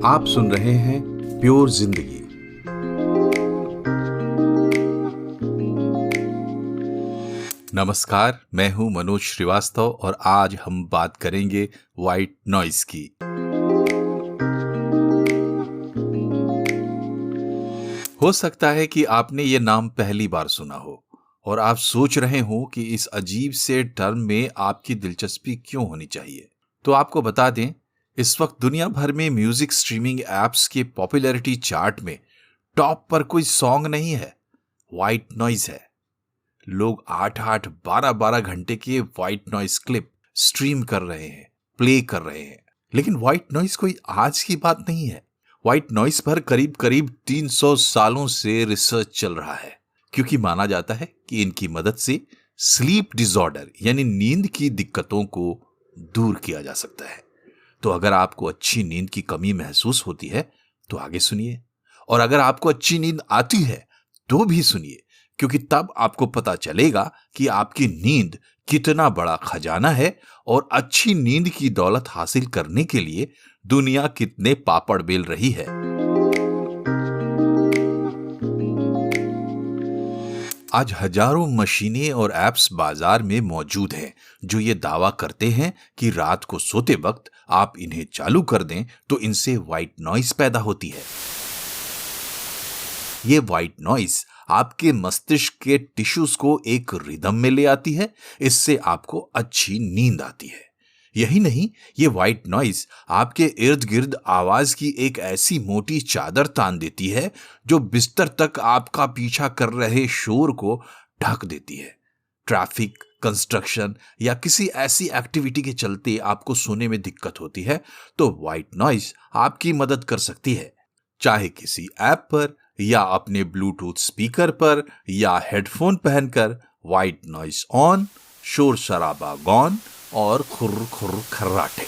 आप सुन रहे हैं प्योर जिंदगी। नमस्कार, मैं हूं मनोज श्रीवास्तव और आज हम बात करेंगे व्हाइट नॉइज की। हो सकता है कि आपने ये नाम पहली बार सुना हो और आप सोच रहे हो कि इस अजीब से टर्म में आपकी दिलचस्पी क्यों होनी चाहिए। तो आपको बता दें, इस वक्त दुनिया भर में म्यूजिक स्ट्रीमिंग एप्स के पॉपुलैरिटी चार्ट में टॉप पर कोई सॉन्ग नहीं है, व्हाइट नॉइज है। लोग 8-8, 12-12 घंटे के व्हाइट नॉइज क्लिप स्ट्रीम कर रहे हैं, प्ले कर रहे हैं। लेकिन व्हाइट नॉइज कोई आज की बात नहीं है। व्हाइट नॉइज पर करीब करीब 300 सालों से रिसर्च चल रहा है, क्योंकि माना जाता है कि इनकी मदद से स्लीप डिसऑर्डर यानी नींद की दिक्कतों को दूर किया जा सकता है। तो अगर आपको अच्छी नींद की कमी महसूस होती है तो आगे सुनिए, और अगर आपको अच्छी नींद आती है तो भी सुनिए, क्योंकि तब आपको पता चलेगा कि आपकी नींद कितना बड़ा खजाना है और अच्छी नींद की दौलत हासिल करने के लिए दुनिया कितने पापड़ बेल रही है। आज हजारों मशीनें और एप्स बाजार में मौजूद हैं जो ये दावा करते हैं कि रात को सोते वक्त आप इन्हें चालू कर दें तो इनसे व्हाइट नॉइज पैदा होती है। ये व्हाइट नॉइज आपके मस्तिष्क के टिश्यूज को एक रिदम में ले आती है, इससे आपको अच्छी नींद आती है। यही नहीं, ये व्हाइट नॉइज आपके इर्द गिर्द आवाज की एक ऐसी मोटी चादर तान देती है जो बिस्तर तक आपका पीछा कर रहे शोर को ढक देती है। ट्रैफिक, कंस्ट्रक्शन या किसी ऐसी एक्टिविटी के चलते आपको सोने में दिक्कत होती है तो व्हाइट नॉइज आपकी मदद कर सकती है। चाहे किसी ऐप पर या अपने ब्लूटूथ स्पीकर पर या हेडफोन पहनकर, व्हाइट नॉइज ऑन, शोर शराबा गॉन और खुर्र खुर्र खर्राटे।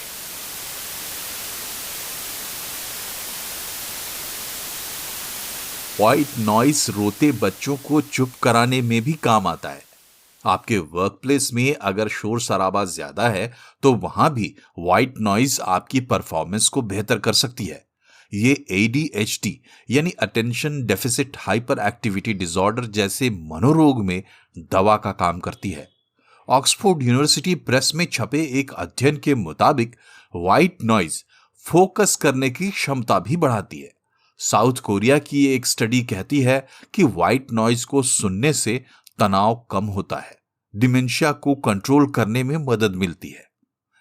व्हाइट नॉइज रोते बच्चों को चुप कराने में भी काम आता है। आपके वर्क प्लेस में अगर शोर शराबा ज्यादा है तो वहां भी व्हाइट नॉइज आपकी परफॉर्मेंस को बेहतर कर सकती है। ये ADHD यानी attention deficit hyper activity disorder जैसे मनोरोग में दवा का काम करती है। ऑक्सफोर्ड यूनिवर्सिटी प्रेस में छपे एक अध्ययन के मुताबिक व्हाइट नॉइज फोकस करने की क्षमता भी बढ़ाती है। साउथ कोरिया की एक स्टडी कहती है कि व्हाइट नॉइज को सुनने से तनाव कम होता है, डिमेंशिया को कंट्रोल करने में मदद मिलती है।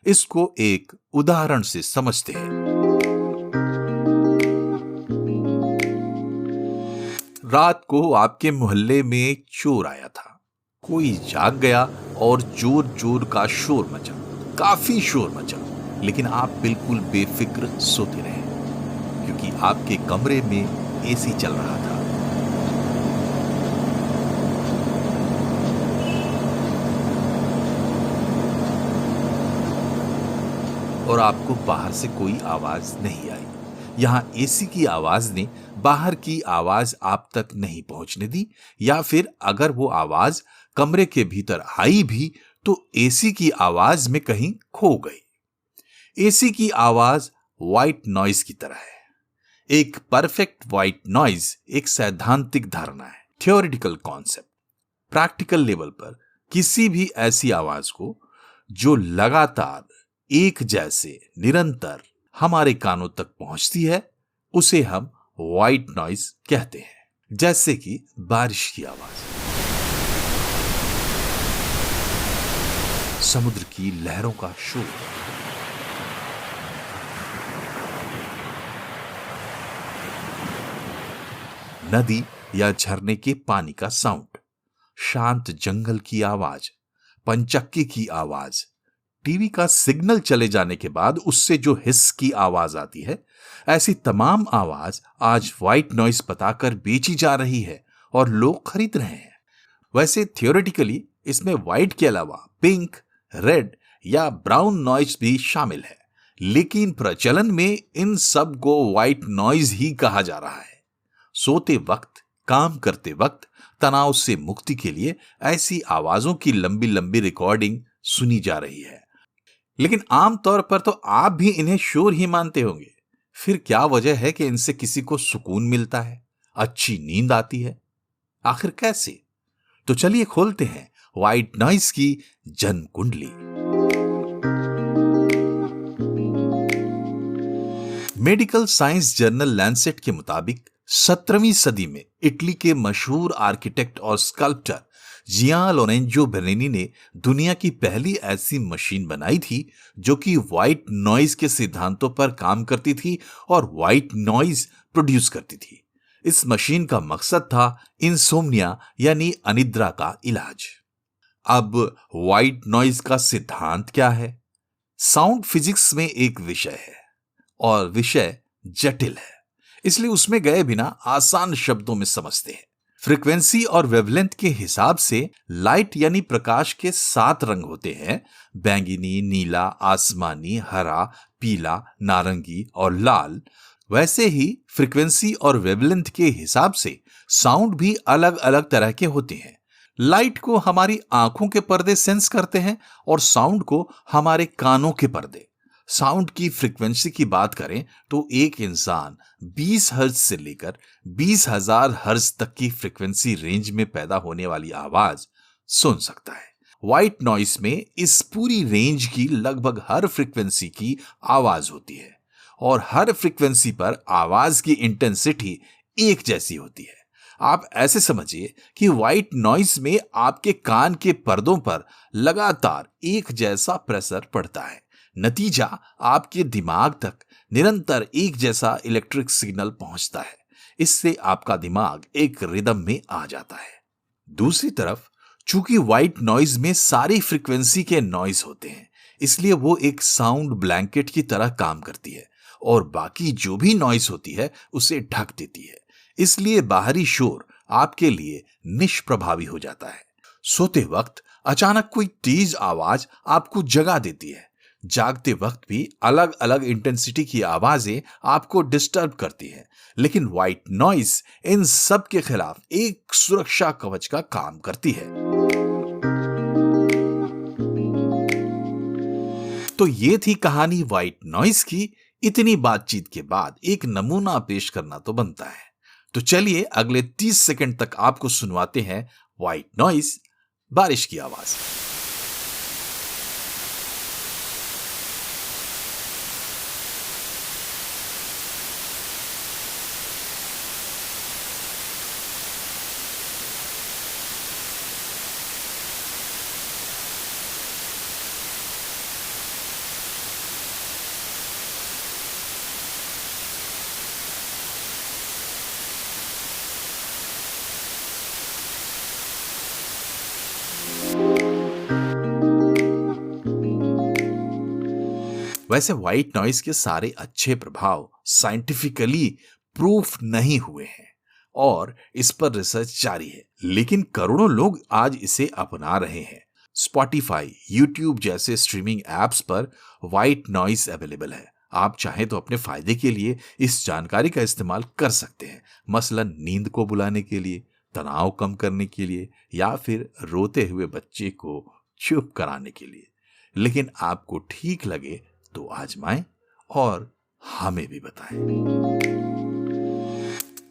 इसको एक उदाहरण से समझते हैं। रात को आपके मोहल्ले में चोर आया था। कोई जाग गया और जोर जोर का शोर मचा, काफी शोर मचा, लेकिन आप बिल्कुल बेफिक्र सोते रहे क्योंकि आपके कमरे में एसी चल रहा था। और आपको बाहर से कोई आवाज नहीं आई। यहां एसी की आवाज ने बाहर की आवाज आप तक नहीं पहुंचने दी, या फिर अगर वो आवाज कमरे के भीतर आई भी तो एसी की आवाज में कहीं खो गई। एसी की आवाज व्हाइट नॉइज की तरह है। एक परफेक्ट व्हाइट नॉइज एक सैद्धांतिक धारणा है, थ्योरेटिकल कॉन्सेप्ट। प्रैक्टिकल लेवल पर किसी भी ऐसी आवाज को जो लगातार एक जैसे निरंतर हमारे कानों तक पहुंचती है उसे हम व्हाइट नॉइज कहते हैं। जैसे कि बारिश की आवाज, समुद्र की लहरों का शोर, नदी या झरने के पानी का साउंड, शांत जंगल की आवाज, पंचक्की की आवाज, टीवी का सिग्नल चले जाने के बाद उससे जो हिस्स की आवाज आती है। ऐसी तमाम आवाज आज व्हाइट नॉइज बताकर बेची जा रही है और लोग खरीद रहे हैं। वैसे थियोरेटिकली इसमें व्हाइट के अलावा पिंक, रेड या ब्राउन नॉइज भी शामिल है, लेकिन प्रचलन में इन सब को व्हाइट नॉइज ही कहा जा रहा है। सोते वक्त, काम करते वक्त तनाव से मुक्ति के लिए ऐसी आवाजों की लंबी लंबी रिकॉर्डिंग सुनी जा रही है। लेकिन आमतौर पर तो आप भी इन्हें शोर ही मानते होंगे। फिर क्या वजह है कि इनसे किसी को सुकून मिलता है, अच्छी नींद आती है? आखिर कैसे? तो चलिए खोलते हैं व्हाइट नॉइज की जन्म कुंडली। मेडिकल साइंस जर्नल लैंसेट के मुताबिक 17वीं सदी में इटली के मशहूर आर्किटेक्ट और स्कल्प्टर जियां लोरेंजो बेरेनी ने दुनिया की पहली ऐसी मशीन बनाई थी जो कि व्हाइट नॉइज के सिद्धांतों पर काम करती थी और व्हाइट नॉइज प्रोड्यूस करती थी। इस मशीन का मकसद था इंसोम्निया यानी अनिद्रा का इलाज। अब व्हाइट नॉइज का सिद्धांत क्या है? साउंड फिजिक्स में एक विषय है और विषय जटिल है, इसलिए उसमें गए बिना आसान शब्दों में समझते हैं। फ्रीक्वेंसी और वेवलेंथ के हिसाब से लाइट यानी प्रकाश के 7 रंग होते हैं: बैंगनी, नीला, आसमानी, हरा, पीला, नारंगी और लाल। वैसे ही फ्रीक्वेंसी और वेवलेंथ के हिसाब से साउंड भी अलग अलग तरह के होते हैं। लाइट को हमारी आंखों के पर्दे सेंस करते हैं और साउंड को हमारे कानों के पर्दे। साउंड की फ्रीक्वेंसी की बात करें तो एक इंसान 20 हर्ट्ज से लेकर 20,000 हर्ट्ज तक की फ्रीक्वेंसी रेंज में पैदा होने वाली आवाज सुन सकता है। व्हाइट नॉइस में इस पूरी रेंज की लगभग हर फ्रीक्वेंसी की आवाज होती है और हर फ्रीक्वेंसी पर आवाज की इंटेंसिटी एक जैसी होती है। आप ऐसे समझिए कि व्हाइट नॉइस में आपके कान के पर्दों पर लगातार एक जैसा प्रेशर पड़ता है। नतीजा आपके दिमाग तक निरंतर एक जैसा इलेक्ट्रिक सिग्नल पहुंचता है। इससे आपका दिमाग एक रिदम में आ जाता है। दूसरी तरफ चूंकि व्हाइट नॉइज में सारी फ्रीक्वेंसी के नॉइज होते हैं, इसलिए वो एक साउंड ब्लैंकेट की तरह काम करती है और बाकी जो भी नॉइज होती है उसे ढक देती है। इसलिए बाहरी शोर आपके लिए निष्प्रभावी हो जाता है। सोते वक्त अचानक कोई तेज आवाज आपको जगा देती है। जागते वक्त भी अलग अलग इंटेंसिटी की आवाजें आपको डिस्टर्ब करती हैं, लेकिन व्हाइट नॉइज इन सब के खिलाफ एक सुरक्षा कवच का काम करती है। तो ये थी कहानी व्हाइट नॉइज की। इतनी बातचीत के बाद एक नमूना पेश करना तो बनता है, तो चलिए अगले 30 सेकंड तक आपको सुनवाते हैं व्हाइट नॉइज, बारिश की आवाज। वैसे व्हाइट नॉइज के सारे अच्छे प्रभाव साइंटिफिकली प्रूफ नहीं हुए हैं और इस पर रिसर्च जारी है, लेकिन करोड़ों लोग आज इसे अपना रहे हैं। स्पॉटिफाई, यूट्यूब जैसे स्ट्रीमिंग एप्स पर व्हाइट नॉइज अवेलेबल है। आप चाहें तो अपने फायदे के लिए इस जानकारी का इस्तेमाल कर सकते हैं, मसलन नींद को बुलाने के लिए, तनाव कम करने के लिए या फिर रोते हुए बच्चे को चुप कराने के लिए। लेकिन आपको ठीक लगे तो आजमाएं और हमें भी बताएं।